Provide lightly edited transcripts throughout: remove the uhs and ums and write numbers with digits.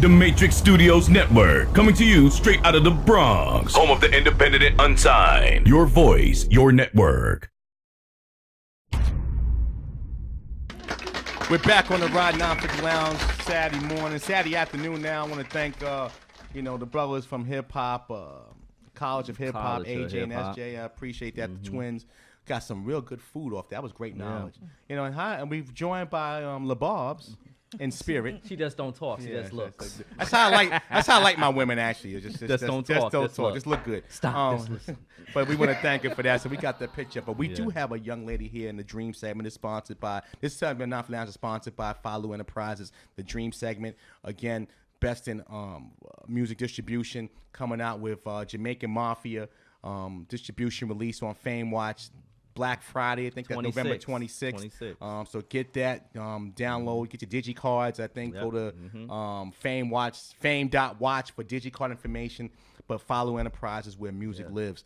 The Matrix Studios Network, coming to you straight out of the Bronx, home of the independent and unsigned. Your voice, your network. We're back on the Rod 950 Lounge Saturday morning, Saturday afternoon now. I want to thank, the brothers from Hip Hop, College of Hip Hop, AJ and SJ. I appreciate that. The twins got some real good food off. That was great knowledge. And we've joined by LaBarbs in spirit. She just don't talk. She just looks. That's how I like my women. Actually, just don't talk. Just look good. Stop. But we want to thank her for that. So we got the picture. But we do have a young lady here in the Dream segment. It's sponsored by this segment. Not Lounge is sponsored by Follow Enterprises. The Dream segment again. Best in music distribution, coming out with Jamaican Mafia distribution release on Fame Watch Black Friday. I think that's November 26th. So get that, download, get your DigiCards. I think go to Fame.watch for DigiCard information. But Follow Enterprises where music lives.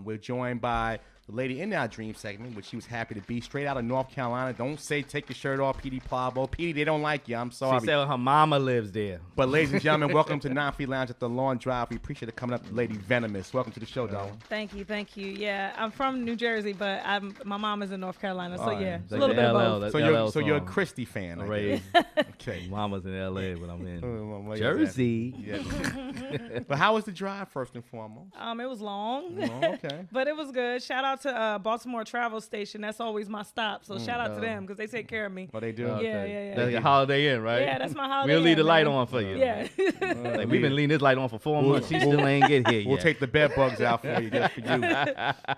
We're joined by the lady in our Dream segment, which she was happy to be, straight out of North Carolina. Don't say take your shirt off, Petey Plavo. Petey, they don't like you. I'm sorry. She said her mama lives there. But ladies and gentlemen, welcome to 950 Lounge at the Lawn Drive. We appreciate it coming up, Lady Venomiss. Welcome to the show, darling. Thank you. Yeah, I'm from New Jersey, but my mom is in North Carolina, so yeah, It's a little bit of both. So you're a Christie fan, right? Okay. Mama's in L.A., but I'm in Jersey. Yeah. But how was the drive, first and foremost? It was long. Okay. But it was good. Shout out to Baltimore Travel Station. That's always my stop. So shout out to them because they take care of me. Oh, they do? Yeah. That's your Holiday Inn, right? Yeah, that's my Holiday We'll leave the Inn, light man. on for you. Yeah. Like, we've been leaving this light on for 4 months. She still ain't get here yet. We'll take the bed bugs out for you, just for you.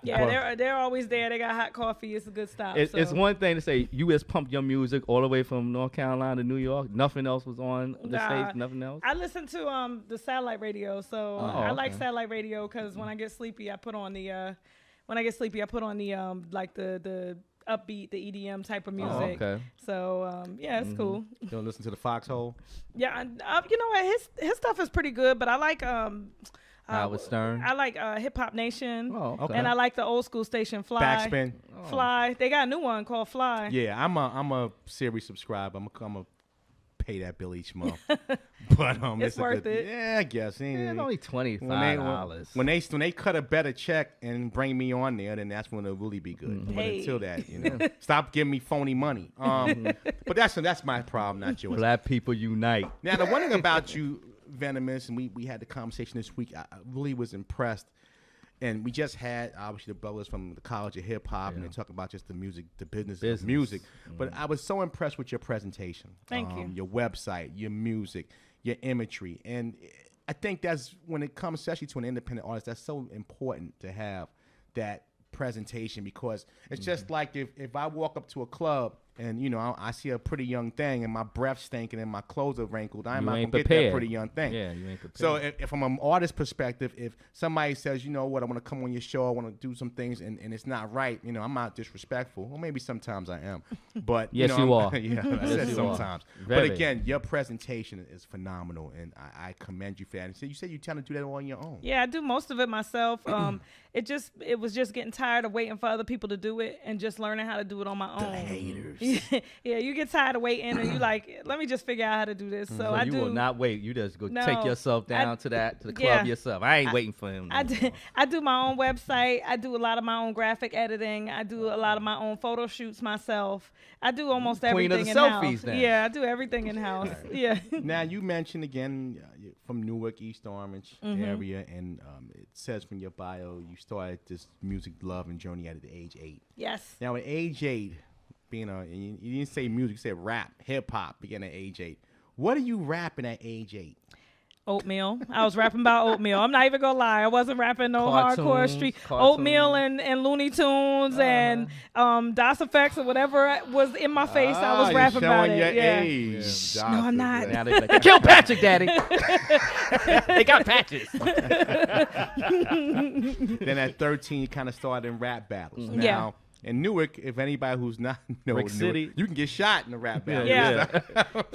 Yeah, they're always there. They got hot coffee. It's a good stop. It's one thing to say you just pumped your music all the way from North Carolina to New York. Nothing else was on the stage. Nothing else. I listen to the satellite radio, so I like satellite radio because when I get sleepy, I put on the like the upbeat, the EDM type of music. Okay. So it's cool. You don't listen to the Foxhole? Yeah, you know what? His stuff is pretty good, but I like Howard Stern. I like Hip Hop Nation. Oh, okay. And I like the old school station Fly. Backspin. Fly. They got a new one called Fly. Yeah, I'm a series subscriber. I'm a pay that bill each month. But it's worth it. Yeah, I guess. It's only $25. When they cut a better check and bring me on there, then that's when it'll really be good. But until that, stop giving me phony money. But that's my problem, not yours. Black people unite. Now the one thing about you, Venomiss, and we had the conversation this week. I really was impressed. And we just had, obviously, the brothers from the College of Hip Hop, and they talk about just the music, the business of music. But I was so impressed with your presentation. Thank you. Your website, your music, your imagery. And I think that's, when it comes especially to an independent artist, that's so important to have that presentation, because it's just like if I walk up to a club and I see a pretty young thing and my breath stinking and my clothes are wrinkled, I'm not gonna get that pretty young thing. Yeah, you ain't prepared. So if from an artist perspective, if somebody says, you know what, I want to come on your show, I want to do some things, and it's not right, I'm not disrespectful. Well, maybe sometimes I am, but yes, you are. Yeah, I said sometimes. But Very. again, your presentation is phenomenal, and I commend you for that. And so you said you tend to do that all on your own. Yeah, I do most of it myself. It was just getting tired of waiting for other people to do it and just learning how to do it on my own. The haters. Yeah, you get tired of waiting and you like, let me just figure out how to do this. So you will not wait. You just go take yourself down to the club yourself. I ain't waiting for him. I do my own website. I do a lot of my own graphic editing. I do a lot of my own photo shoots myself. I do almost everything in-house. Selfies now. Yeah, I do everything in-house. Yeah. Now, you mentioned again from Newark, East Orange area, and it says from your bio you started this music love and journey at age 8. Yes. Now, at age 8, you didn't say music, you said rap, hip-hop, beginning at age 8. What are you rapping at age 8? Oatmeal. I was rapping about oatmeal. I'm not even gonna lie. I wasn't rapping no hardcore street. Oatmeal and Looney Tunes and DOS Effects or whatever was in my face. I was rapping about it. Age. No, I'm not. Now they like, kill Patrick, Daddy. They got patches. Then at 13, you kind of started in rap battles. Yeah. Now, In Newark, if anybody who's not know Brick Newark, City. you can get shot in a rap battle. Yeah.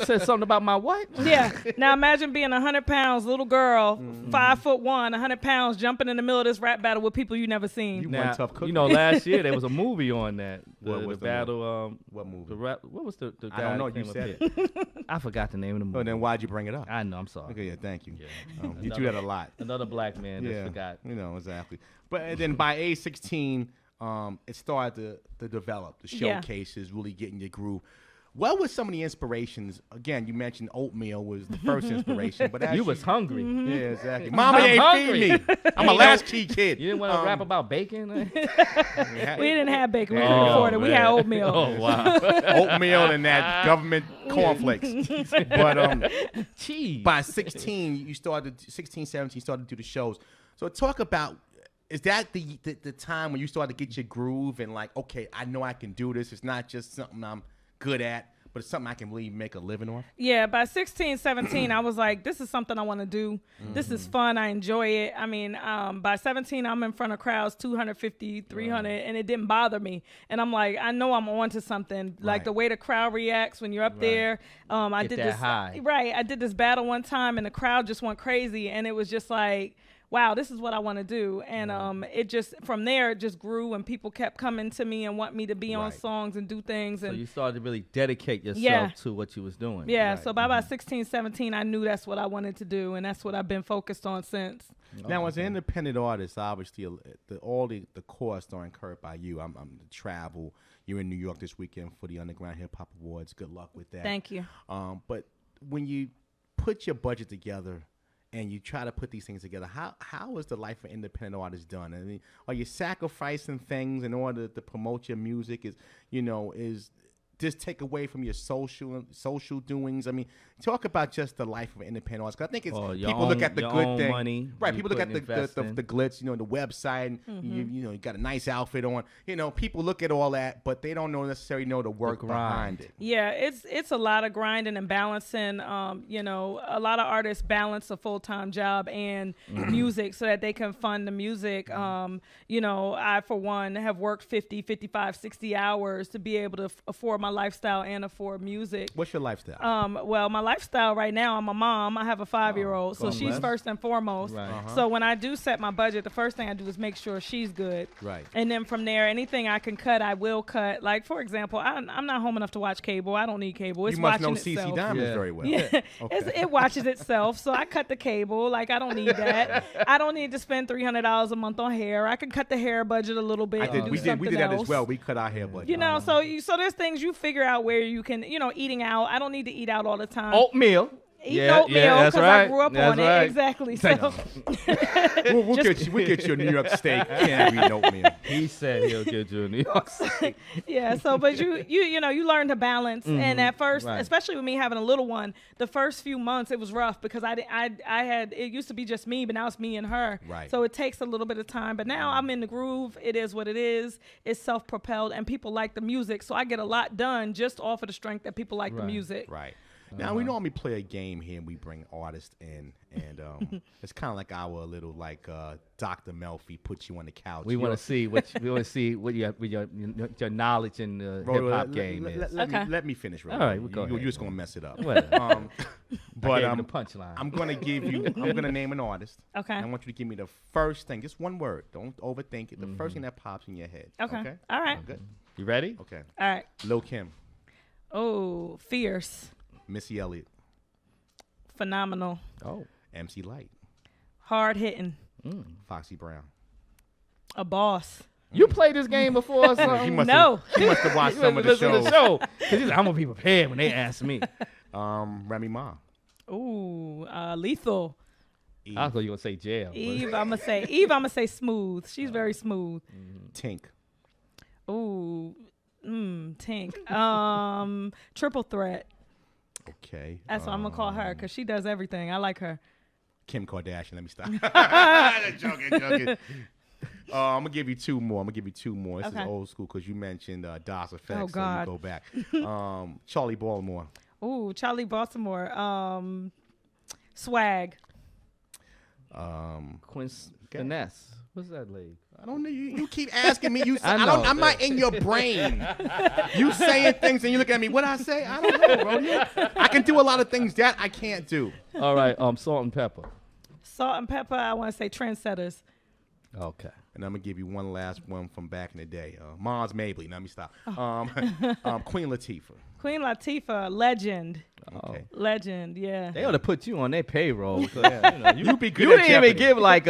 Said something about my what? Yeah. Now imagine being 100 pounds, little girl, 5'1", 100 pounds, jumping in the middle of this rap battle with people you never seen. You Now, one tough cookie. you know, last year there was a movie on that. What was The the battle. what movie? The rap. What was the guy? I don't know. that You came up said here? it. I forgot the name of the movie. Oh, then why'd you bring it up? I know. I'm sorry. Okay, yeah, thank you. Yeah. You do that a lot. Another black man Yeah, just forgot. you know exactly. But then by age 16, it started to develop. The Yeah. showcases, really getting your groove. What was some of the inspirations? Again, you mentioned oatmeal was the first inspiration, but as You was hungry. yeah, exactly. Mama I'm ain't hungry. feed me. I'm a latchkey kid. You didn't want to rap about bacon? We didn't have bacon. We Oh, couldn't afford it. We had man. oatmeal. Oh wow. oatmeal and that government cornflakes. But Cheese. by 16, 16, 17, you started to do the shows. So talk about, is that the time when you started to get your groove and like, okay, I know I can do this. It's not just something I'm good at, but it's something I can really make a living off? Yeah, by 16, 17, I was like, this is something I want to do. This is fun. I enjoy it. I mean, by 17, I'm in front of crowds, 250, 300, and it didn't bother me. And I'm like, I know I'm on to something. Like Right. the way the crowd reacts when you're up there. I Get did that this high. Right. I did this battle one time, and the crowd just went crazy. And it was just like, wow, this is what I want to do. And it just, from there, it just grew, and people kept coming to me and want me to be on Right. songs and do things. So And you started to really dedicate yourself Yeah. to what you was doing. yeah, Right. so by about 16, 17, I knew that's what I wanted to do, and that's what I've been focused on since. Now, as an independent artist, obviously, all the costs are incurred by you. I'm the travel. You're in New York this weekend for the Underground Hip Hop Awards. Good luck with that. Thank you. But when you put your budget together and you try to put these things together, how is the life of an independent artist done? I mean, are you sacrificing things in order to promote your music? Is this take away from your social doings? I mean, talk about just the life of an independent artist. 'Cause I think it's people look at the good thing, money, right? you People look at put invest in. the glitz, the website, and you got a nice outfit on. People look at all that, but they don't necessarily know the work behind it. Yeah, it's a lot of grinding and balancing. A lot of artists balance a full-time job and music so that they can fund the music. I, for one, have worked 50, 55, 60 hours to be able to afford my lifestyle and afford music. What's your lifestyle? Well, my lifestyle right now, I'm a mom. I have a 5-year-old, so God she's bless. first and foremost. Right. So when I do set my budget, the first thing I do is make sure she's good. Right. And then from there, anything I can cut, I will cut. Like, for example, I'm not home enough to watch cable. I don't need cable. It's You must know watching CC itself. Diamonds Yeah. very well. Yeah, it watches itself, so I cut the cable. Like, I don't need that. I don't need to spend $300 a month on hair. I can cut the hair budget a little bit. and do We something did that else. as well. We cut our hair budget. So there's things you figure out where you can, eating out. I don't need to eat out all the time. Oatmeal. Eat oatmeal that's because right. I grew up That's on it. right. Exactly. So we'll get you a New York steak. Can't eat oatmeal. He said he'll get you a New York City. yeah. So, but you learn to balance. And at first, Right. especially with me having a little one, the first few months it was rough because I had it used to be just me, but now it's me and her. Right. So it takes a little bit of time. But now I'm in the groove. It is what it is. It's self-propelled, and people like the music, so I get a lot done just off of the strength that people like the Right. music. Right. Now, we normally play a game here, and we bring artists in, and it's kind of like our little, Dr. Melfi puts you on the couch. We want to see what your knowledge in the hip hop game is. Let me finish. Real All right, quick. go You're ahead, just going to mess it up. Whatever. But I gave you the punchline. I'm going to name an artist. Okay. And I want you to give me the first thing, just one word. Don't overthink it. The first thing that pops in your head. Okay. All right. Good. You ready? Okay. All right. Lil Kim, Oh, fierce, Missy Elliott, phenomenal, Oh. MC Light, hard hitting, Foxy Brown. a boss. You played this game before or something? He must No. have watched some of the Listen to shows. the show. 'Cause he's like, I'm going to be prepared when they ask me. Remy Ma. Ooh, lethal. Eve. I thought you were going to say jail. but- Eve, I'ma say smooth. She's very smooth. Tink. Ooh, Tink. Triple threat. Okay. That's what I'm gonna call her because she does everything. I like her. Kim Kardashian. Let me stop. joking. I'm gonna give you two more. This Okay. is old school because you mentioned DOS Effects. Oh, God. So you go back. Charlie Baltimore. Ooh, Charlie Baltimore. Swag. Queen Finesse. What's that lady? I don't know. You keep asking me. I'm not in your brain. You saying things and you look at me. What I say? I don't know, bro. I can do a lot of things that I can't do. All right. Salt and pepper. Salt and pepper. I want to say trendsetters. Okay. And I'm gonna give you one last one from back in the day. Mars Mabley. Now let me stop. Queen Latifah. Queen Latifah, legend. Okay. Legend, yeah. They ought to put you on their payroll. You be good. You didn't even give like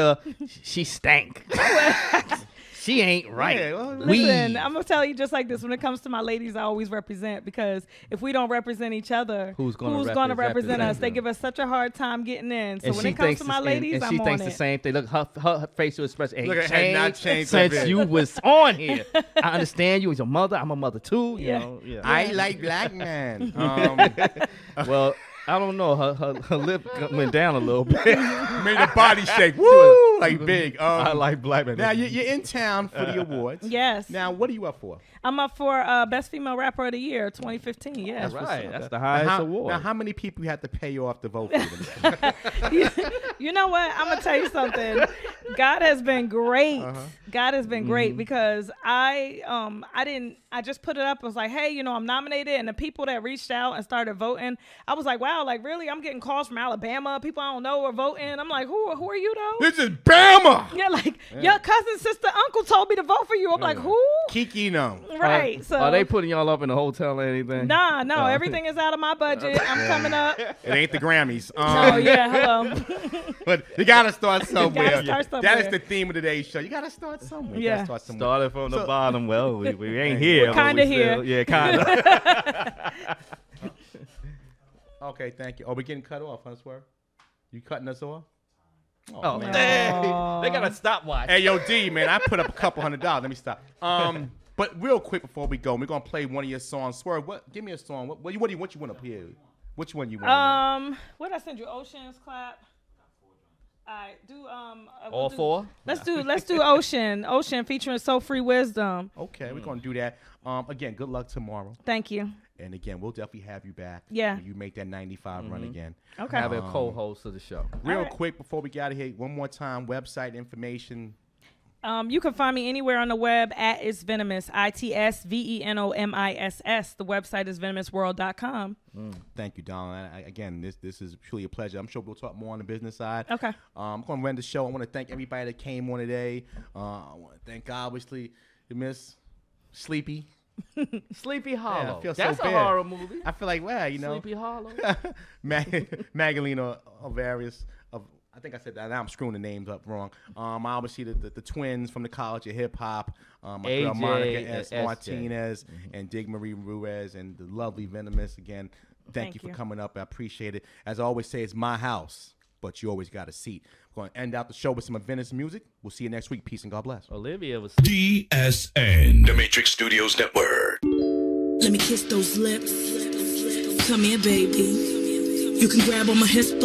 she stank. She ain't right. Yeah, well, Listen, I'm gonna tell you just like this. When it comes to my ladies, I always represent, because if we don't represent each other, who's gonna represent us? They give us such a hard time getting in. So when it comes to my ladies, and I'm she on thinks it. the same thing. Look, her facial expression ain't not changed changed since you was on here. I understand you as your mother. I'm a mother too. You Yeah. know. Yeah. I like black men. Well, I don't know. Her lip went down a little bit. Made a body shake. Woo! Like big. I like black men. Now you're in town for the awards. Yes. Now what are you up for? I'm up for Best Female Rapper of the Year 2015. Yeah. That's right. That's the highest award. Now how many people you have to pay off to vote for them? You know what? I'm gonna tell you something. God has been great. God has been great, because I just put it up. I was like, hey, I'm nominated, and the people that reached out and started voting, I was like, wow, like really, I'm getting calls from Alabama. People I don't know are voting. I'm like, who are you though? This is Bama. Yeah, like your cousin, sister, uncle told me to vote for you. I'm like, who? Kiki no. Right. So are they putting y'all up in a hotel or anything? Nah, no, everything is out of my budget. I'm coming up. It ain't the Grammys. Oh yeah, hello. But you gotta start somewhere. start somewhere. That is the theme of today's show. You gotta start somewhere. You Yeah. gotta start somewhere. Started from the bottom. Well, we ain't here. We're kinda but we still- here. Yeah, kind of. Okay, thank you. Oh, we getting cut off, huh, Swerve? You cutting us off? Oh, man. dang. They got a stopwatch. Hey, yo, D, man, I put up a couple $100. Let me stop. But real quick before we go, we're gonna play one of your songs. Swerve, give me a song. What you want to hear? Which one you want? What did I send you? Ocean's Clap. All right, do All four? Let's do Ocean featuring So Free Wisdom. Okay, we're gonna do that. Again, good luck tomorrow. Thank you. And again, we'll definitely have you back. Yeah. When you make that 95 run again. Okay. Have a co-host of the show. Real All right. quick before we get out of here, one more time, website information. You can find me anywhere on the web at It's Venomiss, ITSVENOMISS. The website is venomissworld.com. Thank you, Don. Again, this is truly a pleasure. I'm sure we'll talk more on the business side. Okay. I'm going to end the show. I want to thank everybody that came on today. I want to thank, obviously, Miss Sleepy. Sleepy Hollow. I feel That's so a bad. horror movie. I feel like, well, Sleepy Hollow. Magdalena Ovarius. I think I said that. Now I'm screwing the names up wrong. Obviously, the twins from the College of Hip Hop. My girl AJ Monica S. and SJ. Martinez and Dig Marie Ruiz and the lovely Venomiss. Again, thank you for coming up. I appreciate it. As I always say, it's my house, but you always got a seat. We're going to end out the show with some Venomous music. We'll see you next week. Peace and God bless. Olivia was DSN, The Matrix Studios Network. Let me kiss those lips. Come here, baby. You can grab on my hips, but